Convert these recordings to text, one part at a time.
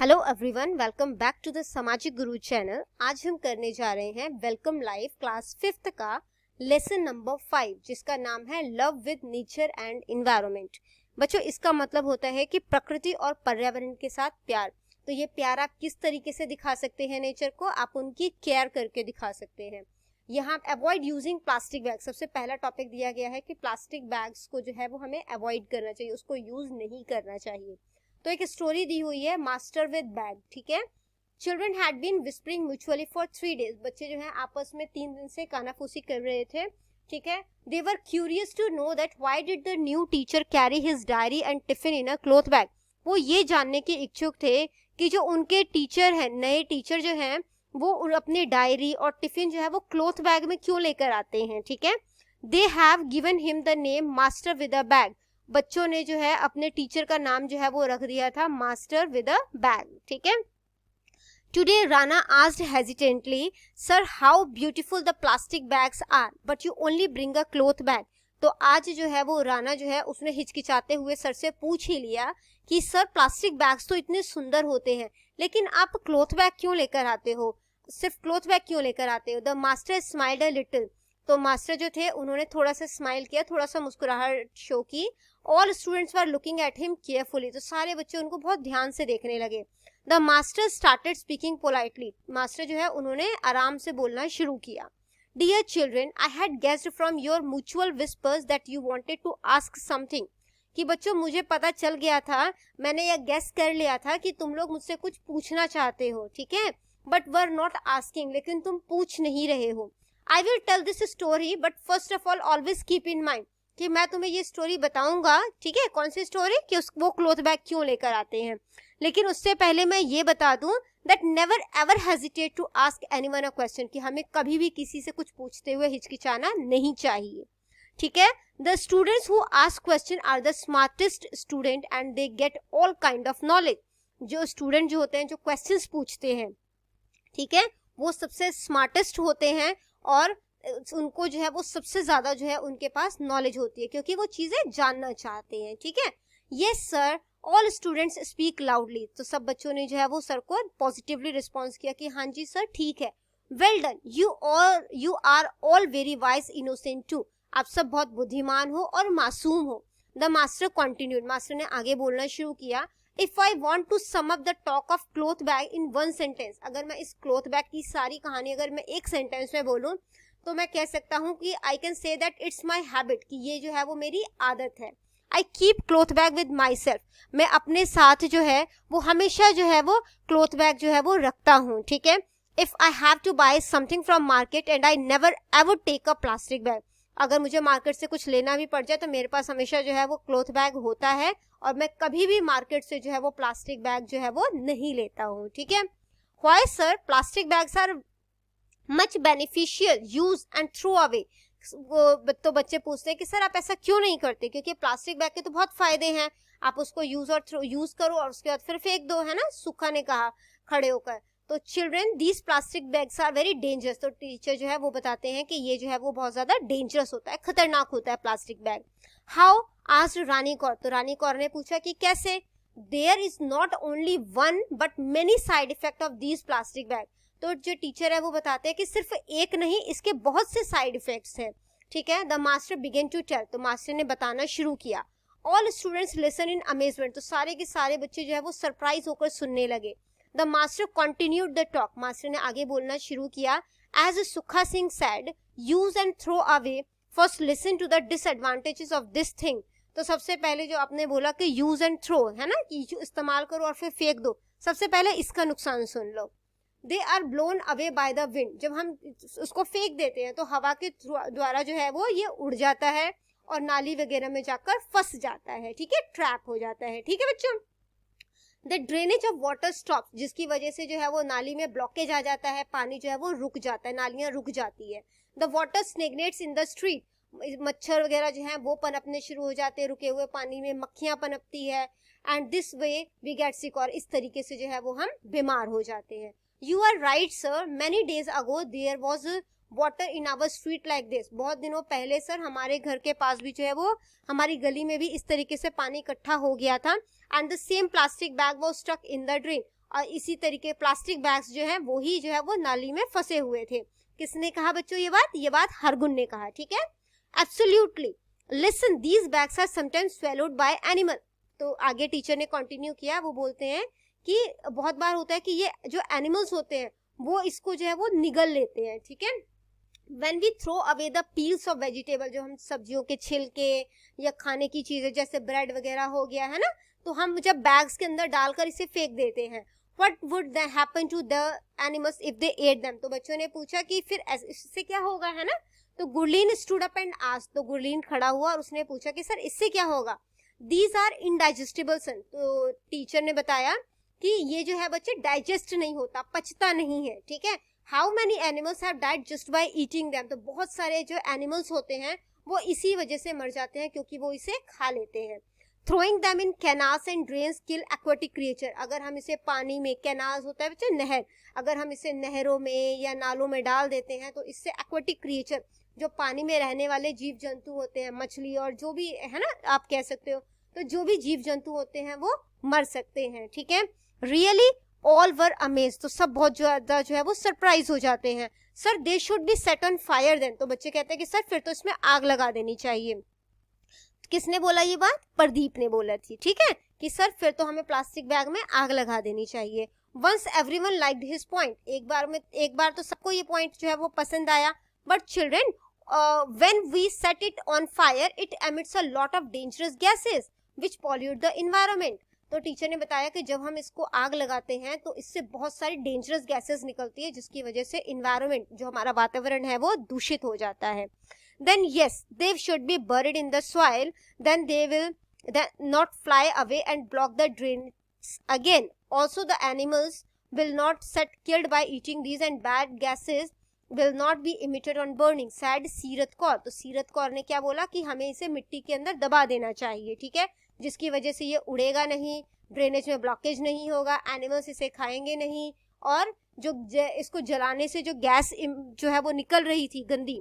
Hello everyone, welcome back to the Samajik Guru channel. आज हम करने जा रहे हैं वेलकम लाइफ क्लास 5th का लेसन नंबर 5, जिसका नाम है love with nature and environment. बच्चों, इसका मतलब होता है कि प्रकृति और पर्यावरण के साथ प्यार। तो ये प्यार आप किस तरीके से दिखा सकते हैं नेचर को? आप उनकी केयर करके दिखा सकते हैं। यहाँ अवॉइड यूजिंग प्लास्टिक बैग, सबसे पहला टॉपिक दिया गया है कि प्लास्टिक बैग्स को जो है वो हमें अवॉइड करना चाहिए, उसको यूज नहीं करना चाहिए। तो एक स्टोरी दी हुई है मास्टर विद बैग, ठीक है। Children had been whispering mutually for 3 days, बच्चे जो हैं आपस में 3 दिन से कानाफूसी कर रहे थे, ठीक है। They were curious to know that why did the new teacher carry his diary and tiffin in a cloth bag. वो ये जानने के इच्छुक थे कि जो उनके टीचर हैं, नए टीचर जो हैं, वो अपने डायरी और टिफिन जो है वो क्लॉथ बैग में क्यों लेकर आते हैं, ठीक है। They have given him the name master with a bag, बच्चों ने जो है अपने टीचर का नाम जो है वो रख दिया था मास्टर विद अ बैग, ठीक है। Today Rana asked hesitantly, sir how beautiful the plastic bags are but you only bring a cloth bag. तो आज जो है वो राना जो है उसने हिचकिचाते हुए सर से पूछ ही लिया कि सर प्लास्टिक बैग्स तो इतने सुंदर होते हैं, लेकिन आप क्लॉथ बैग क्यों लेकर आते हो, सिर्फ क्लॉथ बैग क्यों लेकर आते हो। The master smiled a little, तो मास्टर जो थे उन्होंने थोड़ा सा स्माइल किया, थोड़ा सा मुस्कुराहट शो की। All students were looking at him carefully, तो सारे बच्चे उनको बहुत ध्यान से देखने लगे। The master started speaking politely, master जो है उन्होंने आराम से बोलना शुरू किया। Dear children, I had guessed from your mutual whispers that you wanted to ask something, कि बच्चों मुझे पता चल गया था, मैंने यह गेस कर लिया था कि तुम लोग मुझसे कुछ पूछना चाहते हो, ठीक है, बट वर नॉट आस्किंग, लेकिन तुम पूछ नहीं रहे हो। I will tell this story but first of all always keep in mind, कि मैं तुम्हें ये स्टोरी बताऊंगा, ठीक है। कौन सी स्टोरी? कि वो क्लॉथ बैग क्यों लेकर आते हैं। लेकिन उससे पहले मैं ये बता दूं that never ever hesitate to ask anyone a question, कि हमें कभी भी किसी से कुछ पूछते हुए हिचकिचाना नहीं चाहिए, ठीक है। The students who ask question are the smartest student and they get all kind of knowledge. जो स्टूडेंट जो होते हैं, जो क्वेश्चंस पूछते हैं, ठीक है, वो सबसे स्मार्टेस्ट होते हैं और उनको जो है वो सबसे ज्यादा जो है उनके पास नॉलेज होती है, क्योंकि वो चीजें जानना चाहते हैं, ठीक है। Yes sir, all students speak loudly, तो सब बच्चों ने जो है वो सर को पॉजिटिवली रिस्पॉन्स किया कि हाँ जी सर, ठीक है। Well done, you are all very wise innocent too, आप सब बहुत बुद्धिमान हो और मासूम हो। द मास्टर कंटिन्यूड, मास्टर ने आगे बोलना शुरू किया। If I want to sum up the talk of cloth bag in 1 sentence, अगर मैं इस क्लॉथ बैग की सारी कहानी अगर मैं एक सेंटेंस में बोलूं, तो मैं कह सकता हूँ कि I can say that it's my habit, कि ये जो है वो मेरी आदत है। I keep cloth bag with my self, मैं अपने साथ जो है वो हमेशा जो है वो क्लॉथ बैग जो है वो रखता हूँ, ठीक है। If I have to buy something from market and I never ever take a plastic bag, अगर मुझे मार्केट से कुछ लेना भी पड़ जाए तो मेरे पास हमेशा जो है वो क्लॉथ बैग होता है, और मैं कभी भी मार्केट से जो है वो प्लास्टिक बैग जो है वो नहीं लेता हूँ, ठीक है। Why sir, plastic bags are much beneficial, use and throw away. तो बच्चे पूछते हैं कि सर आप ऐसा क्यों नहीं करते, क्योंकि प्लास्टिक बैग के तो बहुत फायदे हैं, आप उसको यूज करो और उसके बाद फिर फेंक दो, है ना, सूखा ने कहा खड़े होकर। तो children, these plastic bags are very dangerous, तो टीचर जो है वो बताते हैं कि ये जो है वो बहुत ज्यादा डेंजरस होता है, खतरनाक होता है plastic bag. How asked Rani Kaur, तो रानी कौर ने पूछा कि कैसे। There is not only one but many side effect of these plastic bag, तो जो टीचर है वो बताते हैं कि सिर्फ एक नहीं, इसके बहुत से साइड इफेक्ट्स हैं, ठीक है। The master began to tell, तो मास्टर ने बताना शुरू किया। All students listen in amazement, तो सारे के सारे बच्चे जो है वो सरप्राइज होकर सुनने लगे। The master continued the talk, master ने आगे बोलना शुरू किया। As Sukha Singh said, use and throw away, first listen to the disadvantages of this thing, तो सबसे पहले जो आपने बोला कि यूज एंड थ्रो, है ना, कि इस्तेमाल करो और फिर फेंक दो, सबसे पहले इसका नुकसान सुन लो। They are blown away by the wind, जब हम उसको फेंक देते हैं तो हवा के द्वारा जो है वो ये उड़ जाता है और नाली वगैरह में जाकर फंस जाता है, ठीक है, ट्रैप हो जाता है, ठीक है बच्चों। The drainage of water stop, जिसकी वजह से जो है वो नाली में ब्लॉकेज आ जाता है, पानी जो है वो रुक जाता है, नालियां रुक जाती है। The water stagnates in the street, मच्छर वगैरह जो है वो पनपने शुरू हो जाते हैं, रुके हुए पानी में मक्खियां पनपती है। And this way we get sick, और इस तरीके से जो है वो हम बीमार हो जाते हैं। You are right sir, many days ago there was water in our street like this, बहुत दिनों पहले सर हमारे घर के पास भी जो है वो हमारी गली में भी इस तरीके से पानी इकट्ठा हो गया था। And the same plastic bag was stuck in the drain, और इसी तरीके प्लास्टिक बैग्स जो है वो ही जो है वो नाली में फंसे हुए थे। किसने कहा बच्चों ये बात हरगुन ने कहा, ठीक है। Absolutely listen, these bags are sometimes swallowed by animal. तो आगे टीचर ने कंटिन्यू किया, वो बोलते हैं कि बहुत बार होता है कि ये जो एनिमल्स होते हैं वो इसको जो है वो निगल लेते हैं, ठीक है। When we throw away the peels of vegetable, जो हम सब्जियों के छिलके या खाने की चीजें जैसे ब्रेड वगैरह हो गया है ना, तो हम जब बैग्स के अंदर डालकर इसे फेंक देते हैं, what would that happen to the animals if they ate them? तो बच्चों ने पूछा कि फिर इससे क्या होगा, है ना। तो Gurleen stood up and asked, तो गुरलीन खड़ा हुआ और उसने पूछा कि सर इससे क्या होगा। These are indigestible son, तो टीचर ने बताया कि ये जो है बच्चे डाइजेस्ट नहीं होता, पचता नहीं है, ठीक है। How many animals have died just by eating them? तो बहुत सारे जो एनिमल्स होते हैं वो इसी वजह से मर जाते हैं क्योंकि वो इसे खा लेते हैं। Throwing them in canals and drains kill aquatic creature, अगर हम इसे पानी में, कैनाल्स होता है बच्चे नहर, अगर हम इसे नहरों में या नालों में डाल देते हैं तो इससे aquatic creature, जो पानी में रहने वाले जीव जंतु होते हैं, मछली और जो भी है ना आप कह सकते हो, तो जो भी जीव जंतु होते हैं वो मर सकते हैं, ठीक है। रियली ऑल वर अमेज, तो सब बहुत ज्यादा जो है वो सरप्राइज हो जाते हैं। Sir they should be set on fire then, तो बच्चे कहते हैं कि सर फिर तो इसमें आग लगा देनी चाहिए। किसने बोला ये बात? प्रदीप ने बोला थी, ठीक है, कि सर फिर तो हमें प्लास्टिक बैग में आग लगा देनी चाहिए। Once everyone liked his point, एक बार तो सबको ये पॉइंट जो है वो पसंद आया। But children when we set it on fire it emits a lot of dangerous gases which pollute the environment. तो टीचर ने बताया कि जब हम इसको आग लगाते हैं तो इससे बहुत सारी डेंजरस गैसेस निकलती है जिसकी वजह से एनवायरनमेंट, जो हमारा वातावरण है, वो दूषित हो जाता है। Then yes, they should be buried in the soil, then they will not fly away and block the drains again. Also the animals will not get killed by eating these and bad gases will not be emitted on burning, said सीरत कौर। तो सीरत कौर ने क्या बोला कि हमें इसे मिट्टी के अंदर दबा देना चाहिए, ठीक है, जिसकी वजह से ये उड़ेगा नहीं, ड्रेनेज में ब्लॉकेज नहीं होगा, एनिमल्स इसे खाएंगे नहीं, और जो इसको जलाने से जो गैस जो है वो निकल रही थी गंदी,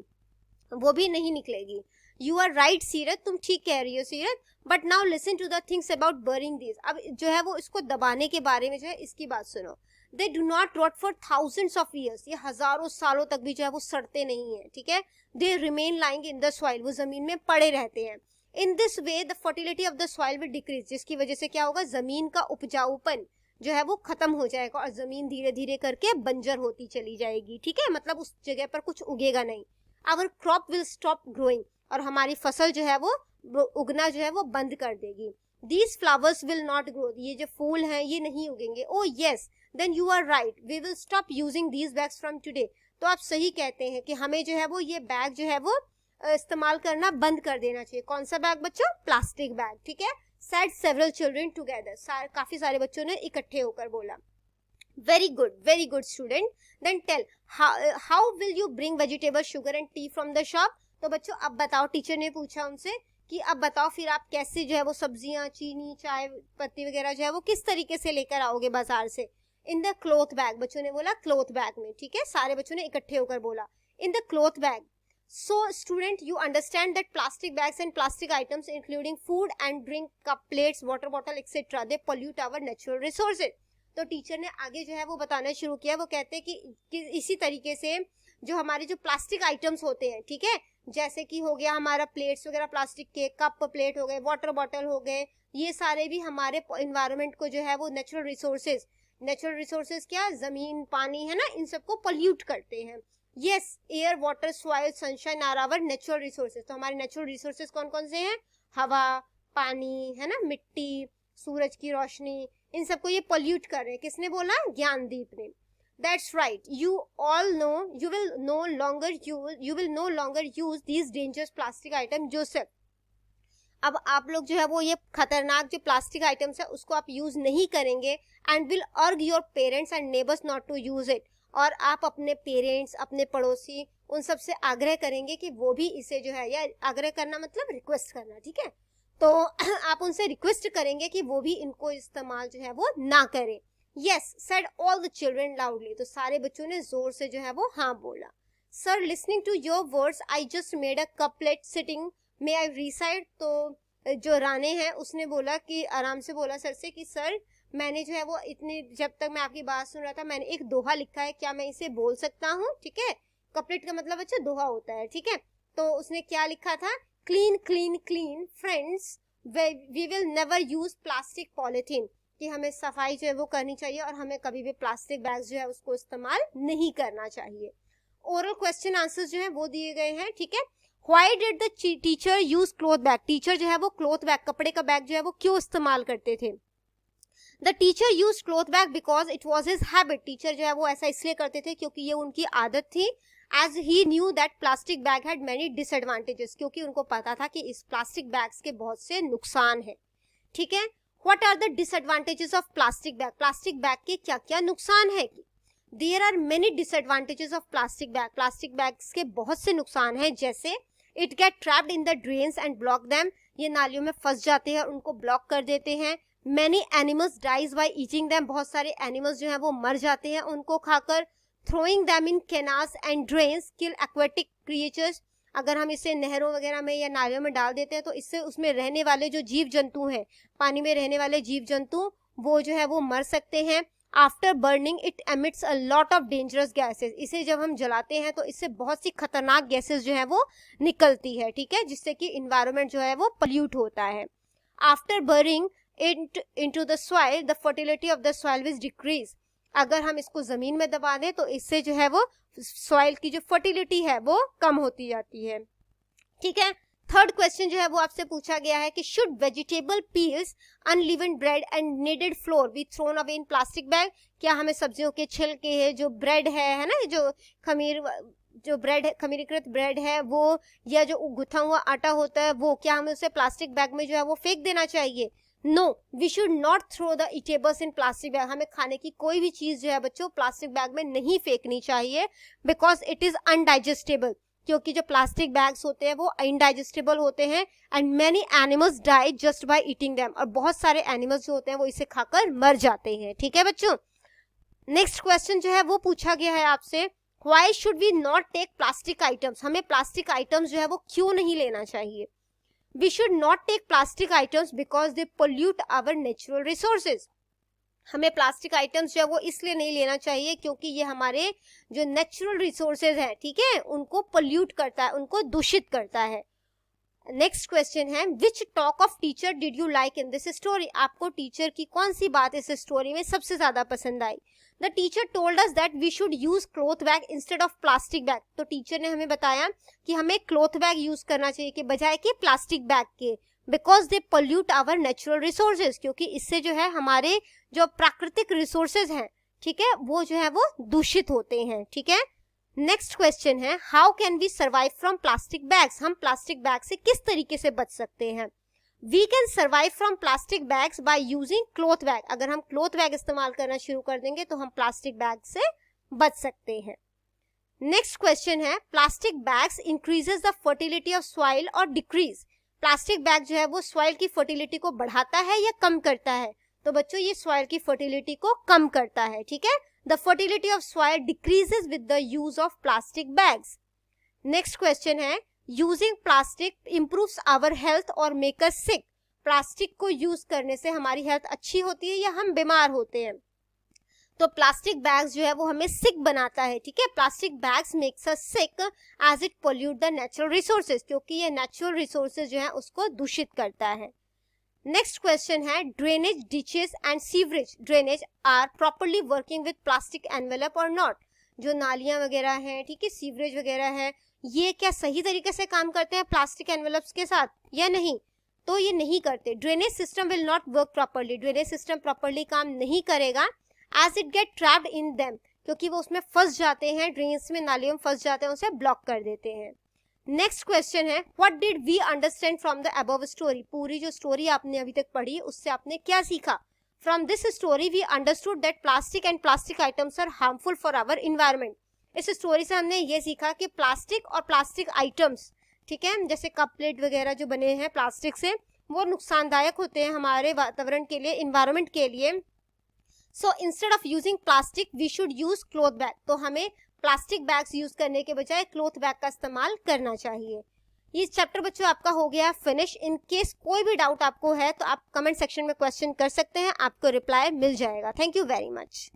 वो भी नहीं निकलेगी। यू आर राइट सीरत, तुम ठीक कह रही हो Seerat. But now listen to the things about burning this, अब जो है वो इसको दबाने के बारे में जो है इसकी बात सुनो। They do not rot for thousands of years, ये हजारों सालों तक भी जो है वो सड़ते नहीं है, ठीक है। They remain lying in the soil, वो जमीन में पड़े रहते हैं। In this way the fertility of the soil will decrease, जिसकी वजह से क्या होगा, जमीन का उपजाऊपन जो है वो खत्म हो जाएगा और जमीन धीरे धीरे करके बंजर होती चली जाएगी, ठीक है, मतलब उस जगह पर कुछ उगेगा नहीं। Our crop will stop growing, और हमारी फसल जो है वो उगना जो है वो बंद कर देगी। These flowers will not grow, ये जो फूल हैं ये नहीं उगेंगे। Oh yes, then you are right, we will stop using these bags from today। तो आप सही कहते हैं कि हमें जो है वो ये बैग जो है वो इस्तेमाल करना बंद कर देना चाहिए। कौन सा बैग बच्चों? प्लास्टिक बैग, ठीक है। Said several children together, काफी सारे बच्चों ने इकट्ठे होकर बोला। very good student, then tell how will you bring vegetable, sugar and tea from the shop। तो बच्चों अब बताओ, टीचर ने पूछा उनसे कि अब बताओ फिर आप कैसे जो है वो सब्जियां, चीनी, चाय पत्ती वगैरह जो है वो किस तरीके से लेकर आओगे बाजार से। इन द क्लॉथ बैग, बच्चों ने बोला क्लॉथ बैग में, ठीक है, सारे बच्चों ने इकट्ठे होकर बोला in the cloth bag. So student, you understand that plastic bags and plastic items including food and drink cup, plates, water bottle etc. they pollute our natural resources। तो टीचर ने आगे जो है वो बताना शुरू किया, वो कहते हैं कि इसी तरीके से जो हमारे जो प्लास्टिक आइटम्स होते हैं, ठीक है, जैसे कि हो गया हमारा प्लेट्स वगैरह प्लास्टिक के, कप प्लेट हो गए, वाटर बॉटल हो गए, ये सारे भी हमारे एनवायरनमेंट को जो है वो नेचुरल रिसोर्सेज क्या, जमीन, पानी है ना, इन सबको पोल्यूट करते हैं। Yes, air, water, soil, sunshine are our natural resources. तो हमारे नेचुरल रिसोर्सेज कौन कौन से हैं? हवा, पानी, है ना, मिट्टी, सूरज की रोशनी, इन सबको ये पोल्यूट कर रहे हैं। किसने बोला? ज्ञानदीप ने। That's right, you all know you will no longer use these dangerous plastic item Joseph. अब आप लोग जो है वो ये खतरनाक जो प्लास्टिक आइटम्स है उसको आप यूज नहीं करेंगे। And will urge your parents and neighbours not to use it, और आप अपने पेरेंट्स, अपने पड़ोसी, उन सब से आग्रह करेंगे कि वो भी इसे जो है, या आग्रह करना मतलब रिक्वेस्ट करना, ठीक है, तो आप उनसे रिक्वेस्ट करेंगे कि वो भी इनको इस्तेमाल जो है वो ना करें। Yes, said all the children loudly. तो सारे बच्चों ने जोर से जो है वो हाँ बोला। Sir, listening to your words I just made a couplet sitting, may I recite. तो जो राणे हैं उसने बोला कि आराम से बोला सर से कि सर मैंने जो है वो इतने, जब तक मैं आपकी बात सुन रहा था मैंने एक दोहा लिखा है, क्या मैं इसे बोल सकता हूँ? ठीक है, कपलेट का मतलब अच्छा दोहा होता है, ठीक है। तो उसने क्या लिखा था, clean clean clean friends we will never use plastic polythene, कि हमें सफाई जो है वो करनी चाहिए और हमें कभी भी प्लास्टिक बैग जो है उसको इस्तेमाल नहीं करना चाहिए। ओरल क्वेश्चन आंसर्स जो है वो दिए गए हैं, ठीक है। Why did the teacher use cloth bag, teacher जो है वो क्लॉथ बैग, कपड़े का बैग जो है वो क्यों इस्तेमाल करते थे? The teacher use cloth bag because it was his habit, teacher जो है वो ऐसा इसलिए करते थे क्योंकि ये उनकी आदत थी। As he knew that plastic bag had many disadvantages, क्योंकि उनको पता था कि इस प्लास्टिक बैग्स के बहुत से नुकसान है, ठीक है। What are the disadvantages of plastic bag, plastic bag के क्या क्या नुकसान है? There are many disadvantages of plastic bag, plastic bags के बहुत से नुकसान हैं, जैसे it get trapped in the drains and block them, ये नालियों में फंस जाते हैं और उनको ब्लॉक कर देते हैं। Many animals dies by eating them, बहुत सारे एनिमल्स जो है वो मर जाते हैं उनको खाकर। Throwing them in canals and drains kill aquatic creatures, अगर हम इसे नहरों वगैरह में या नालियों में डाल देते हैं तो इससे उसमें रहने वाले जो जीव जंतु हैं, पानी में रहने वाले जीव जंतु, वो जो है वो मर सकते हैं। After burning it emits a lot of dangerous gases, इसे जब हम जलाते हैं तो इससे बहुत सी खतरनाक गैसेस जो है वो निकलती है, ठीक है, जिससे कि इन्वायरमेंट जो है वो पोल्यूट होता है। After burning into the soil, the fertility of the soil will decrease, अगर हम इसको जमीन में दबा दें तो इससे जो है वो सॉइल की जो फर्टिलिटी है वो कम होती जाती है, ठीक है। थर्ड क्वेश्चन जो है वो आपसे पूछा गया है कि should vegetable peels, unleavened bread and kneaded flour be thrown away in plastic bag, क्या हमें सब्जियों के छिलके है, जो ब्रेड है ना, जो खमीर, जो ब्रेड है, खमीरीकृत ब्रेड है वो, या जो गुथा हुआ आटा होता है वो, क्या हमें उसे प्लास्टिक बैग में जो है वो फेंक देना चाहिए? No, we should not throw the eatables in plastic bag, हमें खाने की कोई भी चीज जो है बच्चों प्लास्टिक बैग में नहीं फेंकनी चाहिए, बिकॉज इट इज अनडाइजेस्टेबल, क्योंकि जो प्लास्टिक बैग्स होते हैं वो इनडाइजेस्टेबल होते हैं। And many animals die just by eating them, और बहुत सारे एनिमल्स जो होते हैं वो इसे खाकर मर जाते हैं, ठीक है बच्चों। नेक्स्ट क्वेश्चन जो है वो पूछा गया है आपसे, why should we not take plastic items, हमें प्लास्टिक आइटम्स जो है वो क्यों नहीं लेना चाहिए? We should not take plastic items because they pollute our natural resources, हमें प्लास्टिक आइटम्स जो है वो इसलिए नहीं लेना चाहिए क्योंकि ये हमारे जो नेचुरल रिसोर्सेज हैं, ठीक है, उनको पोल्यूट करता है, उनको दूषित करता है। नेक्स्ट क्वेश्चन है, which talk of teacher did you like in this story, आपको टीचर की कौन सी बात इस स्टोरी में सबसे ज्यादा पसंद आई? The teacher told us that we should use cloth bag instead of plastic bag, तो टीचर ने हमें बताया कि हमें क्लॉथ बैग यूज करना चाहिए कि बजाय कि प्लास्टिक बैग के, because they pollute our natural resources, क्योंकि इससे जो है हमारे जो प्राकृतिक रिसोर्सेज हैं, ठीक है, वो जो है वो दूषित होते हैं, ठीक है। नेक्स्ट क्वेश्चन है, how can we survive from plastic bags, हम प्लास्टिक बैग से किस तरीके से बच सकते हैं? We can survive from plastic bags by using cloth bag, अगर हम क्लॉथ बैग इस्तेमाल करना शुरू कर देंगे तो हम प्लास्टिक बैग से बच सकते हैं। नेक्स्ट क्वेश्चन है, plastic bags increases the fertility of soil और डिक्रीज, प्लास्टिक बैग जो है वो सॉइल की फर्टिलिटी को बढ़ाता है या कम करता है? तो बच्चों ये सॉइल की फर्टिलिटी को कम करता है, ठीक है। The fertility of soil decreases with the use of plastic bags. Next question है, using plastic improves our health और मेक अस सिक, प्लास्टिक को यूज करने से हमारी हेल्थ अच्छी होती है या हम बीमार होते हैं? तो प्लास्टिक बैग्स जो है वो हमें सिक बनाता है, ठीक है, plastic bags makes us sick as it pollute the natural resources, क्योंकि ये नेचुरल रिसोर्सेज जो है उसको दूषित करता है। नेक्स्ट क्वेश्चन है, drainage ditches and sewerage drainage are properly working with plastic envelope और नॉट, जो नालियां वगैरह हैं, ठीक है, सीवरेज वगैरह है, ये क्या सही तरीके से काम करते हैं प्लास्टिक एनवेलप्स के साथ या नहीं? तो ये नहीं करते। Drainage system will not work properly, drainage system properly काम नहीं करेगा as it get trapped in them, क्योंकि वो उसमें फंस जाते हैं, ड्रेन्स में, नालियों में फंस जाते हैं, उसे ब्लॉक कर देते हैं। नेक्स्ट क्वेश्चन है, what did we understand from the above story, पूरी जो स्टोरी आपने अभी तक पढ़ी उससे आपने क्या सीखा? From this story we understood that plastic and plastic items are harmful for our environment, इस स्टोरी से हमने ये सीखा कि प्लास्टिक और प्लास्टिक आइटम्स, ठीक है, जैसे कप प्लेट वगैरह जो बने हैं प्लास्टिक से, वो नुकसानदायक होते हैं हमारे वातावरण के लिए, इन्वायरमेंट के लिए। So instead of using plastic we should use cloth bag, तो हमें प्लास्टिक बैग्स यूज करने के बजाय क्लॉथ बैग का इस्तेमाल करना चाहिए। ये चैप्टर बच्चों आपका हो गया फिनिश। इन केस कोई भी डाउट आपको है तो आप कमेंट सेक्शन में क्वेश्चन कर सकते हैं, आपको रिप्लाई मिल जाएगा। Thank you very much.